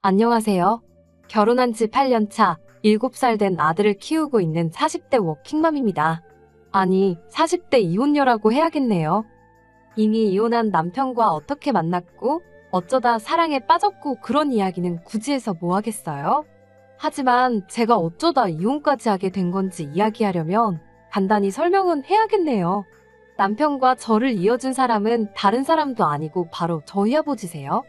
안녕하세요. 결혼한 지 8년 차, 7살 된 아들을 키우고 있는 40대 워킹맘입니다. 아니, 40대 이혼녀라고 해야겠네요. 이미 이혼한 남편과 어떻게 만났고, 어쩌다 사랑에 빠졌고 그런 이야기는 굳이 해서 뭐 하겠어요? 하지만 제가 어쩌다 이혼까지 하게 된 건지 이야기하려면 간단히 설명은 해야겠네요. 남편과 저를 이어준 사람은 다른 사람도 아니고 바로 저희 아버지세요.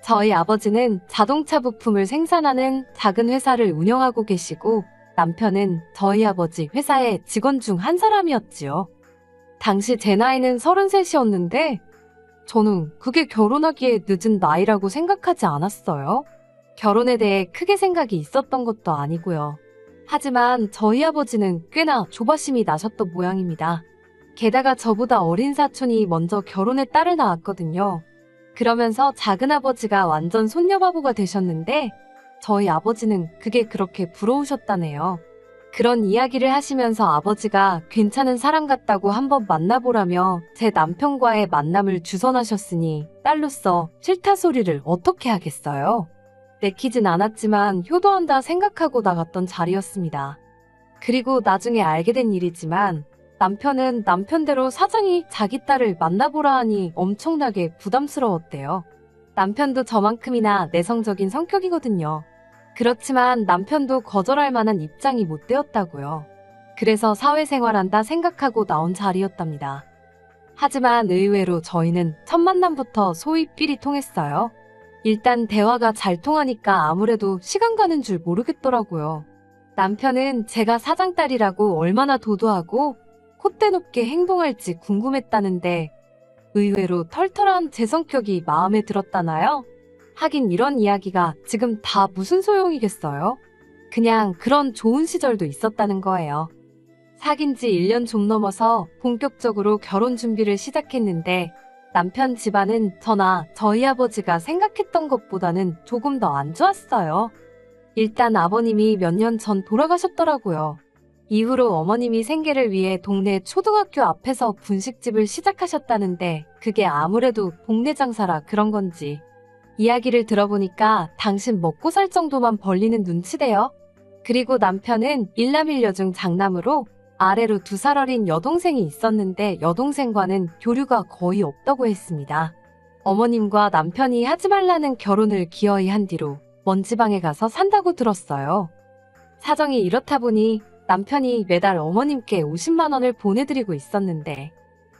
저희 아버지는 자동차 부품을 생산하는 작은 회사를 운영하고 계시고 남편은 저희 아버지 회사의 직원 중 한 사람이었지요. 당시 제 나이는 33이었는데 저는 그게 결혼하기에 늦은 나이라고 생각하지 않았어요. 결혼에 대해 크게 생각이 있었던 것도 아니고요. 하지만 저희 아버지는 꽤나 조바심이 나셨던 모양입니다. 게다가 저보다 어린 사촌이 먼저 결혼해 딸을 낳았거든요. 그러면서 작은아버지가 완전 손녀바보가 되셨는데 저희 아버지는 그게 그렇게 부러우셨다네요. 그런 이야기를 하시면서 아버지가 괜찮은 사람 같다고 한번 만나보라며 제 남편과의 만남을 주선하셨으니 딸로서 싫다 소리를 어떻게 하겠어요? 내키진 않았지만 효도한다 생각하고 나갔던 자리였습니다. 그리고 나중에 알게 된 일이지만 남편은 남편대로 사장이 자기 딸을 만나보라 하니 엄청나게 부담스러웠대요. 남편도 저만큼이나 내성적인 성격이거든요. 그렇지만 남편도 거절할 만한 입장이 못 되었다고요. 그래서 사회생활한다 생각하고 나온 자리였답니다. 하지만 의외로 저희는 첫 만남부터 소위 삘이 통했어요. 일단 대화가 잘 통하니까 아무래도 시간 가는 줄 모르겠더라고요. 남편은 제가 사장 딸이라고 얼마나 도도하고 콧대 높게 행동할지 궁금했다는데 의외로 털털한 제 성격이 마음에 들었다나요? 하긴 이런 이야기가 지금 다 무슨 소용이겠어요? 그냥 그런 좋은 시절도 있었다는 거예요. 사귄 지 1년 좀 넘어서 본격적으로 결혼 준비를 시작했는데 남편 집안은 저나 저희 아버지가 생각했던 것보다는 조금 더 안 좋았어요. 일단 아버님이 몇 년 전 돌아가셨더라고요. 이후로 어머님이 생계를 위해 동네 초등학교 앞에서 분식집을 시작하셨다는데 그게 아무래도 동네 장사라 그런 건지 이야기를 들어보니까 당신 먹고 살 정도만 벌리는 눈치대요. 그리고 남편은 일남일녀 중 장남으로 아래로 2살 어린 여동생이 있었는데 여동생과는 교류가 거의 없다고 했습니다. 어머님과 남편이 하지 말라는 결혼을 기어이 한 뒤로 먼 지방에 가서 산다고 들었어요. 사정이 이렇다 보니 남편이 매달 어머님께 50만 원을 보내드리고 있었는데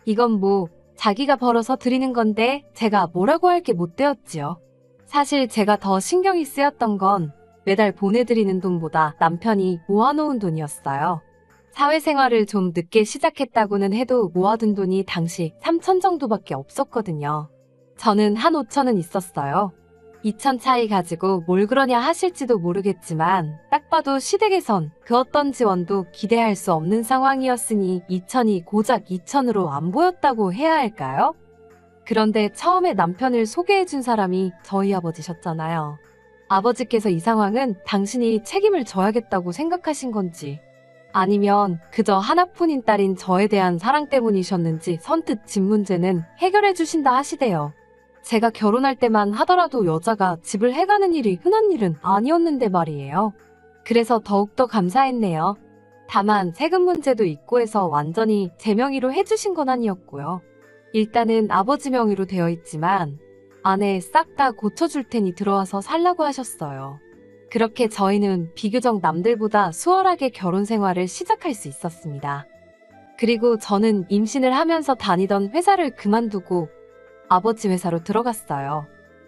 이건 뭐 자기가 벌어서 드리는 건데 제가 뭐라고 할 게 못 되었지요. 사실 제가 더 신경이 쓰였던 건 매달 보내드리는 돈보다 남편이 모아놓은 돈이었어요. 사회생활을 좀 늦게 시작했다고는 해도 모아둔 돈이 당시 3천 정도밖에 없었거든요. 저는 한 5천은 있었어요. 2천 차이 가지고 뭘 그러냐 하실지도 모르겠지만 딱 봐도 시댁에선 그 어떤 지원도 기대할 수 없는 상황이었으니 2천이 고작 2천으로 안 보였다고 해야 할까요? 그런데 처음에 남편을 소개해준 사람이 저희 아버지셨잖아요. 아버지께서 이 상황은 당신이 책임을 져야겠다고 생각하신 건지 아니면 그저 하나뿐인 딸인 저에 대한 사랑 때문이셨는지 선뜻 집 문제는 해결해 주신다 하시대요. 제가 결혼할 때만 하더라도 여자가 집을 해가는 일이 흔한 일은 아니었는데 말이에요. 그래서 더욱더 감사했네요. 다만 세금 문제도 있고 해서 완전히 제 명의로 해주신 건 아니었고요. 일단은 아버지 명의로 되어 있지만 안에 싹 다 고쳐줄 테니 들어와서 살라고 하셨어요. 그렇게 저희는 비교적 남들보다 수월하게 결혼 생활을 시작할 수 있었습니다. 그리고 저는 임신을 하면서 다니던 회사를 그만두고 아버지 회사로 들어갔어요.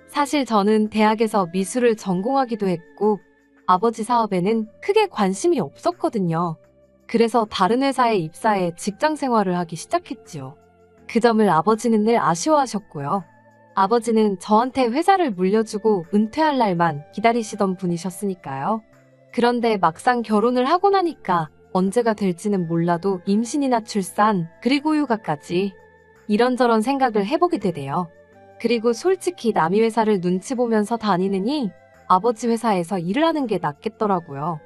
사실 저는 대학에서 미술을 전공하기도 했고 아버지 사업에는 크게 관심이 없었거든요. 그래서 다른 회사에 입사해 직장 생활을 하기 시작했지요. 그 점을 아버지는 늘 아쉬워하셨고요. 아버지는 저한테 회사를 물려주고 은퇴할 날만 기다리시던 분이셨으니까요. 그런데 막상 결혼을 하고 나니까 언제가 될지는 몰라도 임신이나 출산, 그리고 육아까지 이런저런 생각을 해보게 되네요. 그리고 솔직히 남의 회사를 눈치 보면서 다니느니 아버지 회사에서 일을 하는 게 낫겠더라고요.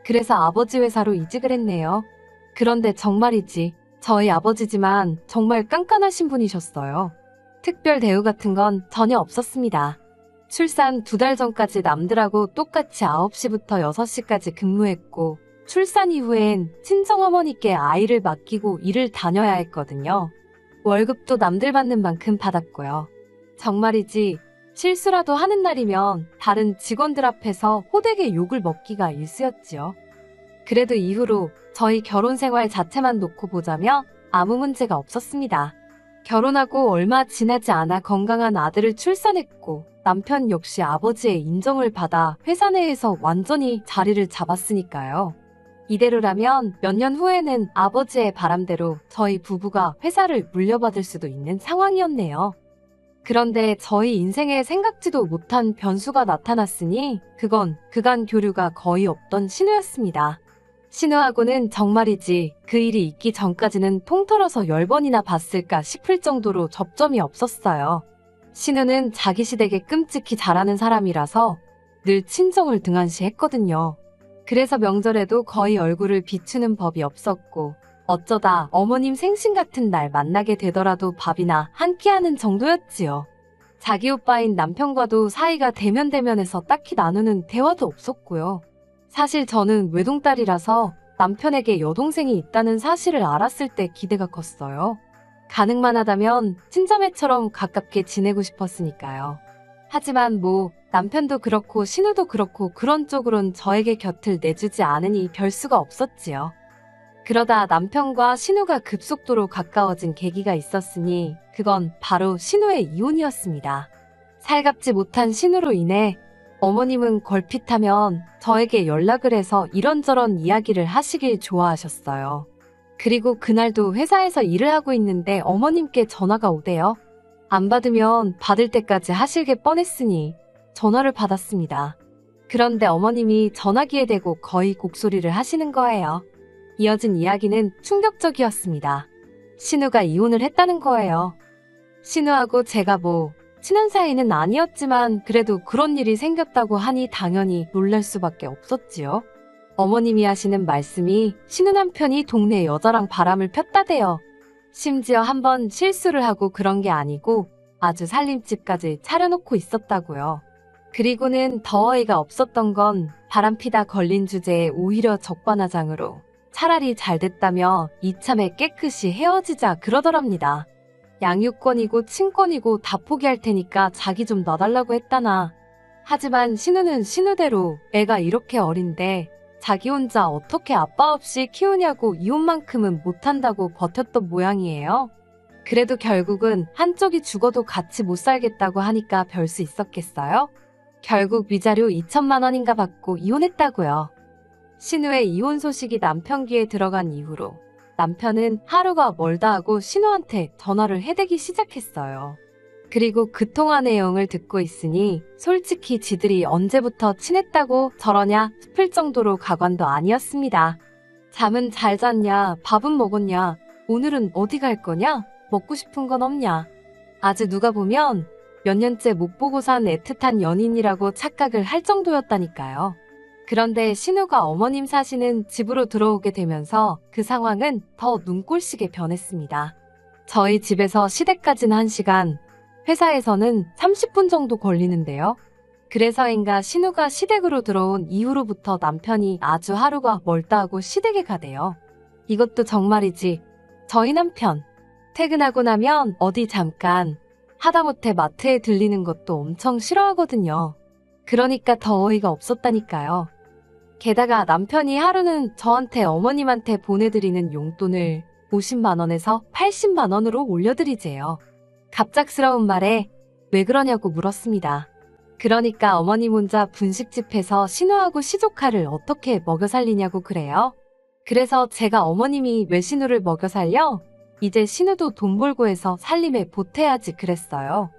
그래서 아버지 회사로 이직을 했네요. 그런데 정말이지 저희 아버지지만 정말 깐깐하신 분이셨어요. 특별 대우 같은 건 전혀 없었습니다. 출산 2달 전까지 남들하고 똑같이 9시부터 6시까지 근무했고, 출산 이후엔 친정어머니께 아이를 맡기고 일을 다녀야 했거든요. 월급도 남들 받는 만큼 받았고요. 정말이지 실수라도 하는 날이면 다른 직원들 앞에서 호되게 욕을 먹기가 일쑤였지요. 그래도 이후로 저희 결혼 생활 자체만 놓고 보자면 아무 문제가 없었습니다. 결혼하고 얼마 지나지 않아 건강한 아들을 출산했고, 남편 역시 아버지의 인정을 받아 회사 내에서 완전히 자리를 잡았으니까요. 이대로라면 몇 년 후에는 아버지의 바람대로 저희 부부가 회사를 물려받을 수도 있는 상황이었네요. 그런데 저희 인생에 생각지도 못한 변수가 나타났으니 그건 그간 교류가 거의 없던 신우였습니다. 신우하고는 정말이지 그 일이 있기 전까지는 통틀어서 10번이나 봤을까 싶을 정도로 접점이 없었어요. 신우는 자기 시댁에 끔찍히 잘하는 사람이라서 늘 친정을 등한시했거든요. 그래서 명절에도 거의 얼굴을 비추는 법이 없었고, 어쩌다 어머님 생신 같은 날 만나게 되더라도 밥이나 한 끼 하는 정도였지요. 자기 오빠인 남편과도 사이가 대면대면해서 딱히 나누는 대화도 없었고요. 사실 저는 외동딸이라서 남편에게 여동생이 있다는 사실을 알았을 때 기대가 컸어요. 가능만 하다면 친자매처럼 가깝게 지내고 싶었으니까요. 하지만 남편도 그렇고 신우도 그렇고 그런 쪽으론 저에게 곁을 내주지 않으니 별 수가 없었지요. 그러다 남편과 신우가 급속도로 가까워진 계기가 있었으니 그건 바로 신우의 이혼이었습니다. 살갑지 못한 신우로 인해 어머님은 걸핏하면 저에게 연락을 해서 이런저런 이야기를 하시길 좋아하셨어요. 그리고 그날도 회사에서 일을 하고 있는데 어머님께 전화가 오대요. 안 받으면 받을 때까지 하실게 뻔했으니 전화를 받았습니다. 그런데 어머님이 전화기에 대고 거의 곡소리를 하시는 거예요. 이어진 이야기는 충격적이었습니다. 신우가 이혼을 했다는 거예요. 신우하고 제가 친한 사이는 아니었지만 그래도 그런 일이 생겼다고 하니 당연히 놀랄 수밖에 없었지요. 어머님이 하시는 말씀이 신우 남편이 동네 여자랑 바람을 폈다대요. 심지어 한번 실수를 하고 그런 게 아니고 아주 살림집까지 차려놓고 있었다고요. 그리고는 더 어이가 없었던 건 바람피다 걸린 주제에 오히려 적반하장으로 차라리 잘 됐다며 이참에 깨끗이 헤어지자 그러더랍니다. 양육권이고 친권이고 다 포기할 테니까 자기 좀 놔달라고 했다나. 하지만 신우는 신우대로 애가 이렇게 어린데 자기 혼자 어떻게 아빠 없이 키우냐고 이혼만큼은 못한다고 버텼던 모양이에요. 그래도 결국은 한쪽이 죽어도 같이 못 살겠다고 하니까 별 수 있었겠어요? 결국 위자료 2천만 원인가 받고 이혼했다고요. 신우의 이혼 소식이 남편 귀에 들어간 이후로 남편은 하루가 멀다 하고 신우한테 전화를 해대기 시작했어요. 그리고 그 통화 내용을 듣고 있으니 솔직히 지들이 언제부터 친했다고 저러냐 싶을 정도로 가관도 아니었습니다. 잠은 잘 잤냐, 밥은 먹었냐, 오늘은 어디 갈 거냐, 먹고 싶은 건 없냐. 아주 누가 보면 몇 년째 못 보고 산 애틋한 연인이라고 착각을 할 정도였다니까요. 그런데 신우가 어머님 사시는 집으로 들어오게 되면서 그 상황은 더 눈꼴시게 변했습니다. 저희 집에서 시댁까지는 1시간, 회사에서는 30분 정도 걸리는데요. 그래서인가 신우가 시댁으로 들어온 이후로부터 남편이 아주 하루가 멀다 하고 시댁에 가대요. 이것도 정말이지. 저희 남편 퇴근하고 나면 어디 잠깐 하다못해 마트에 들리는 것도 엄청 싫어하거든요. 그러니까 더 어이가 없었다니까요. 게다가 남편이 하루는 저한테 어머님한테 보내드리는 용돈을 50만 원에서 80만 원으로 올려드리재요. 갑작스러운 말에 왜 그러냐고 물었습니다. 그러니까 어머님 혼자 분식집해서 신우하고 시조카를 어떻게 먹여 살리냐고 그래요. 그래서 제가 어머님이 왜 신우를 먹여 살려? 이제 신우도 돈 벌고 해서 살림에 보태야지 그랬어요.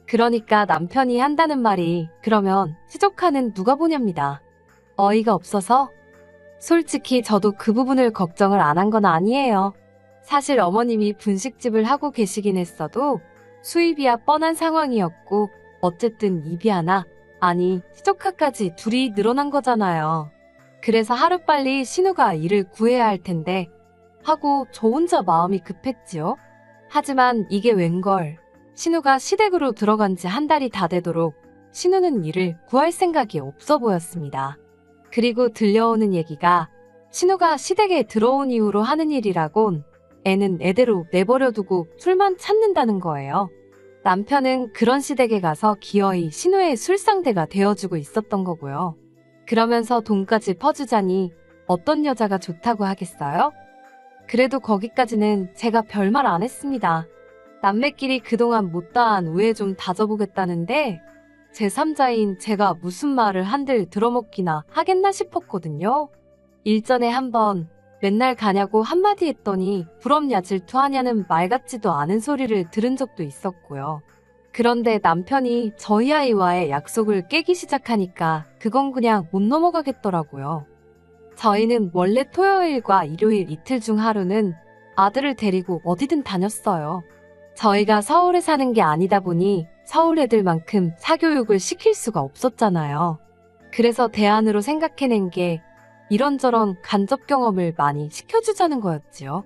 그러니까 남편이 한다는 말이 그러면 시조카는 누가 보냐입니다. 어이가 없어서? 솔직히 저도 그 부분을 걱정을 안 한 건 아니에요. 사실 어머님이 분식집을 하고 계시긴 했어도 수입이야 뻔한 상황이었고 어쨌든 입이 하나, 아니 시조카까지 둘이 늘어난 거잖아요. 그래서 하루빨리 신우가 일을 구해야 할 텐데 하고 저 혼자 마음이 급했지요. 하지만 이게 웬걸. 신우가 시댁으로 들어간 지 1달이 다 되도록 신우는 일을 구할 생각이 없어 보였습니다. 그리고 들려오는 얘기가 신우가 시댁에 들어온 이후로 하는 일이라곤 애는 애대로 내버려두고 술만 찾는다는 거예요. 남편은 그런 시댁에 가서 기어이 신우의 술상대가 되어주고 있었던 거고요. 그러면서 돈까지 퍼주자니 어떤 여자가 좋다고 하겠어요? 그래도 거기까지는 제가 별말 안 했습니다. 남매끼리 그동안 못다한 우애 좀 다져보겠다는데 제3자인 제가 무슨 말을 한들 들어먹기나 하겠나 싶었거든요. 일전에 한번 맨날 가냐고 한마디 했더니 부럽냐 질투하냐는 말 같지도 않은 소리를 들은 적도 있었고요. 그런데 남편이 저희 아이와의 약속을 깨기 시작하니까 그건 그냥 못 넘어가겠더라고요. 저희는 원래 토요일과 일요일 이틀 중 하루는 아들을 데리고 어디든 다녔어요. 저희가 서울에 사는 게 아니다 보니 서울 애들만큼 사교육을 시킬 수가 없었잖아요. 그래서 대안으로 생각해낸 게 이런저런 간접 경험을 많이 시켜주자는 거였지요.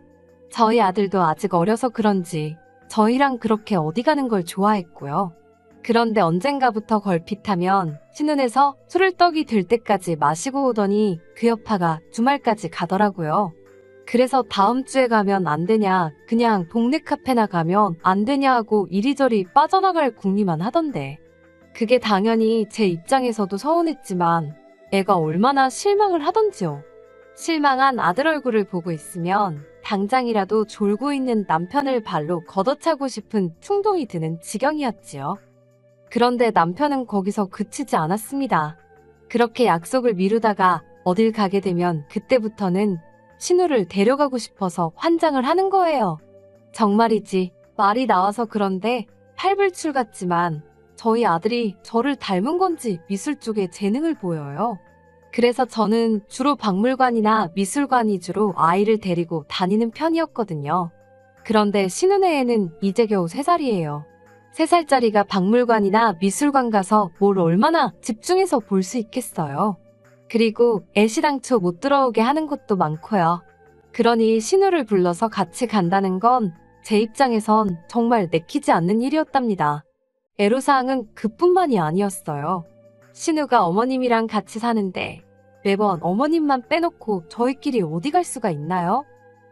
저희 아들도 아직 어려서 그런지 저희랑 그렇게 어디 가는 걸 좋아했고요. 그런데 언젠가부터 걸핏하면 신혼에서 술을 떡이 될 때까지 마시고 오더니 그 여파가 주말까지 가더라고요. 그래서 다음 주에 가면 안 되냐, 그냥 동네 카페나 가면 안 되냐 하고 이리저리 빠져나갈 궁리만 하던데. 그게 당연히 제 입장에서도 서운했지만 애가 얼마나 실망을 하던지요. 실망한 아들 얼굴을 보고 있으면 당장이라도 졸고 있는 남편을 발로 걷어차고 싶은 충동이 드는 지경이었지요. 그런데 남편은 거기서 그치지 않았습니다. 그렇게 약속을 미루다가 어딜 가게 되면 그때부터는 신우를 데려가고 싶어서 환장을 하는 거예요. 정말이지 말이 나와서 그런데 팔불출 같지만 저희 아들이 저를 닮은 건지 미술 쪽에 재능을 보여요. 그래서 저는 주로 박물관이나 미술관 위주로 아이를 데리고 다니는 편이었거든요. 그런데 신우네 애는 이제 겨우 3살이에요. 3살짜리가 박물관이나 미술관 가서 뭘 얼마나 집중해서 볼 수 있겠어요. 그리고 애시당초 못 들어오게 하는 곳도 많고요. 그러니 신우를 불러서 같이 간다는 건 제 입장에선 정말 내키지 않는 일이었답니다. 애로사항은 그뿐만이 아니었어요. 신우가 어머님이랑 같이 사는데 매번 어머님만 빼놓고 저희끼리 어디 갈 수가 있나요?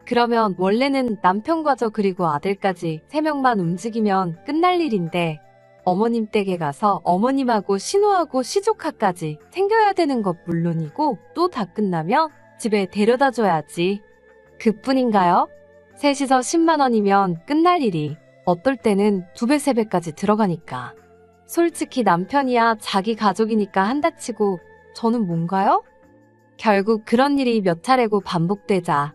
그러면 원래는 남편과 저 그리고 아들까지 3명만 움직이면 끝날 일인데 어머님 댁에 가서 어머님하고 신우하고 시조카까지 챙겨야 되는 것 물론이고 또 다 끝나면 집에 데려다 줘야지. 그뿐인가요? 셋이서 10만 원이면 끝날 일이 어떨 때는 2배, 3배까지 들어가니까. 솔직히 남편이야 자기 가족이니까 한다치고 저는 뭔가요? 결국 그런 일이 몇 차례고 반복되자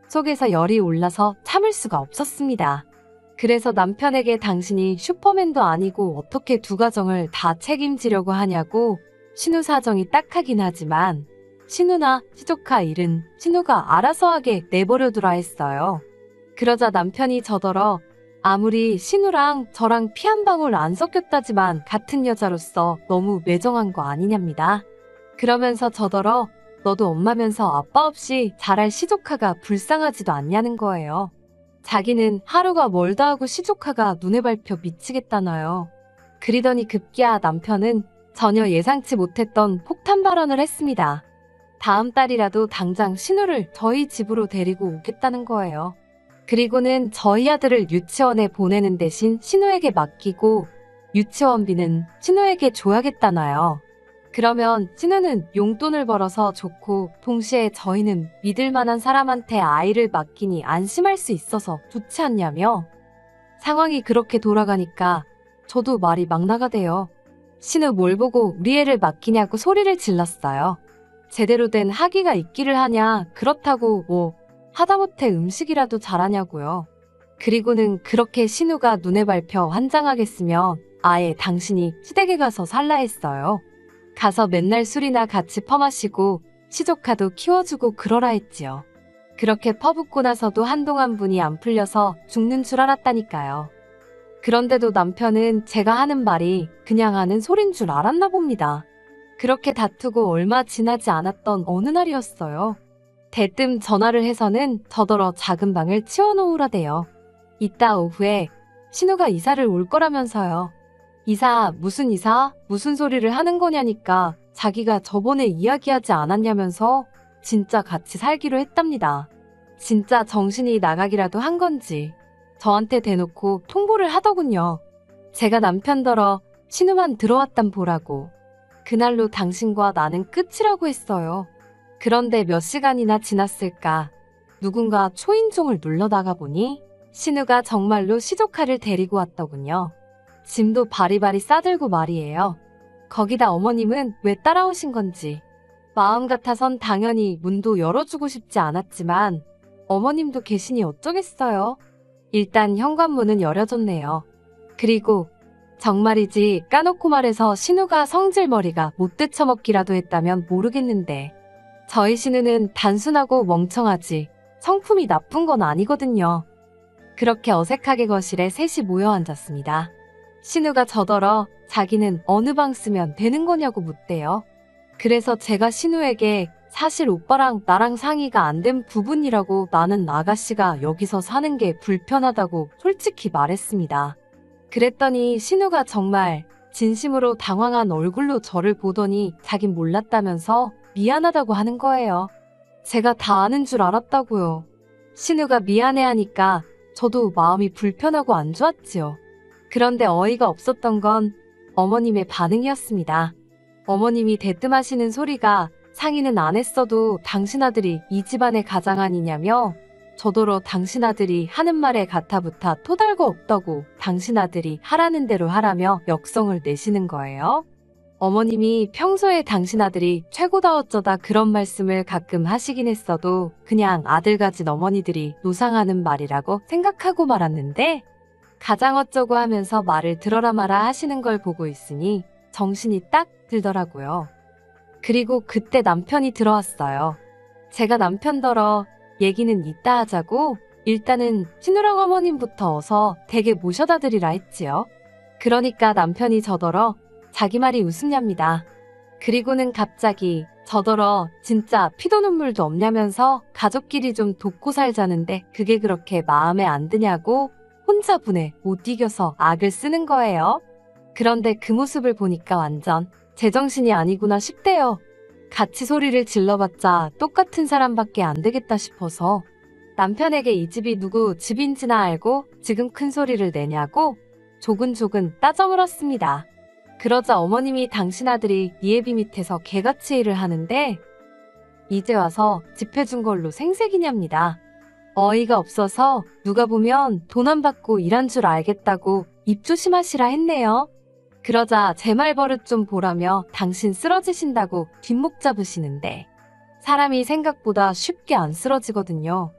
속에서 열이 올라서 참을 수가 없었습니다. 그래서 남편에게 당신이 슈퍼맨도 아니고 어떻게 두 가정을 다 책임지려고 하냐고 신우 사정이 딱하긴 하지만 신우나 시조카 일은 신우가 알아서 하게 내버려두라 했어요. 그러자 남편이 저더러 아무리 신우랑 저랑 피 한 방울 안 섞였다지만 같은 여자로서 너무 매정한 거 아니냐입니다. 그러면서 저더러 너도 엄마면서 아빠 없이 자랄 시조카가 불쌍하지도 않냐는 거예요. 자기는 하루가 멀다 하고 시조카가 눈에 밟혀 미치겠다나요. 그리더니 급기야 남편은 전혀 예상치 못했던 폭탄 발언을 했습니다. 다음 달이라도 당장 신우를 저희 집으로 데리고 오겠다는 거예요. 그리고는 저희 아들을 유치원에 보내는 대신 신우에게 맡기고 유치원비는 신우에게 줘야겠다나요. 그러면 신우는 용돈을 벌어서 좋고 동시에 저희는 믿을 만한 사람한테 아이를 맡기니 안심할 수 있어서 좋지 않냐며. 상황이 그렇게 돌아가니까 저도 말이 막 나가대요. 신우 뭘 보고 우리 애를 맡기냐고 소리를 질렀어요. 제대로 된 학위가 있기를 하냐, 그렇다고 뭐 하다못해 음식이라도 잘하냐고요. 그리고는 그렇게 신우가 눈에 밟혀 환장하겠으면 아예 당신이 시댁에 가서 살라 했어요. 가서 맨날 술이나 같이 퍼마시고 시조카도 키워주고 그러라 했지요. 그렇게 퍼붓고 나서도 한동안 분이 안 풀려서 죽는 줄 알았다니까요. 그런데도 남편은 제가 하는 말이 그냥 하는 소린 줄 알았나 봅니다. 그렇게 다투고 얼마 지나지 않았던 어느 날이었어요. 대뜸 전화를 해서는 저더러 작은 방을 치워놓으라대요. 이따 오후에 신우가 이사를 올 거라면서요. 이사, 무슨 이사? 무슨 소리를 하는 거냐니까 자기가 저번에 이야기하지 않았냐면서 진짜 같이 살기로 했답니다. 진짜 정신이 나가기라도 한 건지 저한테 대놓고 통보를 하더군요. 제가 남편더러 신우만 들어왔단 보라고. 그날로 당신과 나는 끝이라고 했어요. 그런데 몇 시간이나 지났을까 누군가 초인종을 눌러다가 보니 신우가 정말로 시조카를 데리고 왔더군요. 짐도 바리바리 싸들고 말이에요. 거기다 어머님은 왜 따라오신 건지. 마음 같아선 당연히 문도 열어주고 싶지 않았지만 어머님도 계시니 어쩌겠어요. 일단 현관문은 열어줬네요. 그리고 정말이지 까놓고 말해서 신우가 성질머리가 못 되쳐먹기라도 했다면 모르겠는데 저희 신우는 단순하고 멍청하지 성품이 나쁜 건 아니거든요. 그렇게 어색하게 거실에 셋이 모여 앉았습니다. 신우가 저더러 자기는 어느 방 쓰면 되는 거냐고 묻대요. 그래서 제가 신우에게 사실 오빠랑 나랑 상의가 안 된 부분이라고 나는 아가씨가 여기서 사는 게 불편하다고 솔직히 말했습니다. 그랬더니 신우가 정말 진심으로 당황한 얼굴로 저를 보더니 자긴 몰랐다면서 미안하다고 하는 거예요. 제가 다 아는 줄 알았다고요. 신우가 미안해하니까 저도 마음이 불편하고 안 좋았지요. 그런데 어이가 없었던 건 어머님의 반응이었습니다. 어머님이 대뜸하시는 소리가 상의는 안 했어도 당신 아들이 이 집안의 가장 아니냐며 저더러 당신 아들이 하는 말에 가타부타 토달고 없다고 당신 아들이 하라는 대로 하라며 역성을 내시는 거예요. 어머님이 평소에 당신 아들이 최고다 어쩌다 그런 말씀을 가끔 하시긴 했어도 그냥 아들 가진 어머니들이 노상하는 말이라고 생각하고 말았는데 가장 어쩌고 하면서 말을 들어라 마라 하시는 걸 보고 있으니 정신이 딱 들더라고요. 그리고 그때 남편이 들어왔어요. 제가 남편더러 얘기는 이따 하자고 일단은 신우랑 어머님부터 어서 댁에 모셔다 드리라 했지요. 그러니까 남편이 저더러 자기 말이 웃음냐입니다. 그리고는 갑자기 저더러 진짜 피도 눈물도 없냐면서 가족끼리 좀 돕고 살자는데 그게 그렇게 마음에 안 드냐고 혼자분에 못 이겨서 악을 쓰는 거예요. 그런데 그 모습을 보니까 완전 제정신이 아니구나 싶대요. 같이 소리를 질러봤자 똑같은 사람밖에 안 되겠다 싶어서 남편에게 이 집이 누구 집인지나 알고 지금 큰 소리를 내냐고 조근조근 따져 물었습니다. 그러자 어머님이 당신 아들이 니애비 밑에서 개같이 일을 하는데 이제 와서 집 해준 걸로 생색이냐입니다. 어이가 없어서 누가 보면 돈 안 받고 일한 줄 알겠다고 입 조심하시라 했네요. 그러자 제 말 버릇 좀 보라며 당신 쓰러지신다고 뒷목 잡으시는데 사람이 생각보다 쉽게 안 쓰러지거든요.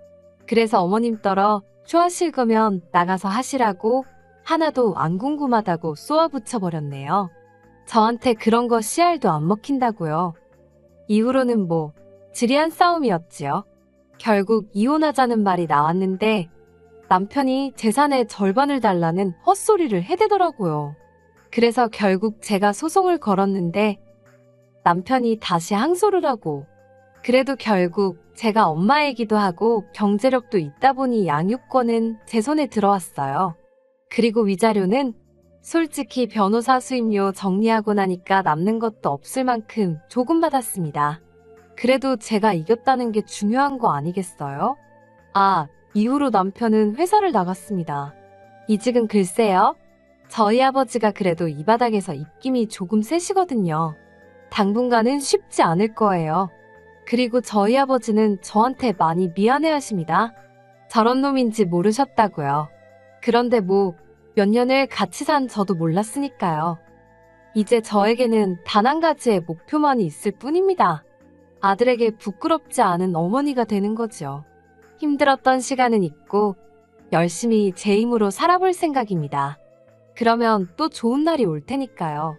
그래서 어머님 떨어 쇼하실 거면 나가서 하시라고 하나도 안 궁금하다고 쏘아붙여버렸네요. 저한테 그런 거 씨알도 안 먹힌다고요. 이후로는 뭐 지리한 싸움이었지요. 결국 이혼하자는 말이 나왔는데 남편이 재산의 절반을 달라는 헛소리를 해대더라고요. 그래서 결국 제가 소송을 걸었는데 남편이 다시 항소를 하고 그래도 결국 제가 엄마이기도 하고 경제력도 있다 보니 양육권은 제 손에 들어왔어요. 그리고 위자료는 솔직히 변호사 수임료 정리하고 나니까 남는 것도 없을 만큼 조금 받았습니다. 그래도 제가 이겼다는 게 중요한 거 아니겠어요? 아, 이후로 남편은 회사를 나갔습니다. 이직은 글쎄요. 저희 아버지가 그래도 이 바닥에서 입김이 조금 세시거든요. 당분간은 쉽지 않을 거예요. 그리고 저희 아버지는 저한테 많이 미안해하십니다. 저런 놈인지 모르셨다고요. 그런데 뭐 몇 년을 같이 산 저도 몰랐으니까요. 이제 저에게는 단 한 가지의 목표만이 있을 뿐입니다. 아들에게 부끄럽지 않은 어머니가 되는 거죠. 힘들었던 시간은 잊고 열심히 제 힘으로 살아볼 생각입니다. 그러면 또 좋은 날이 올 테니까요.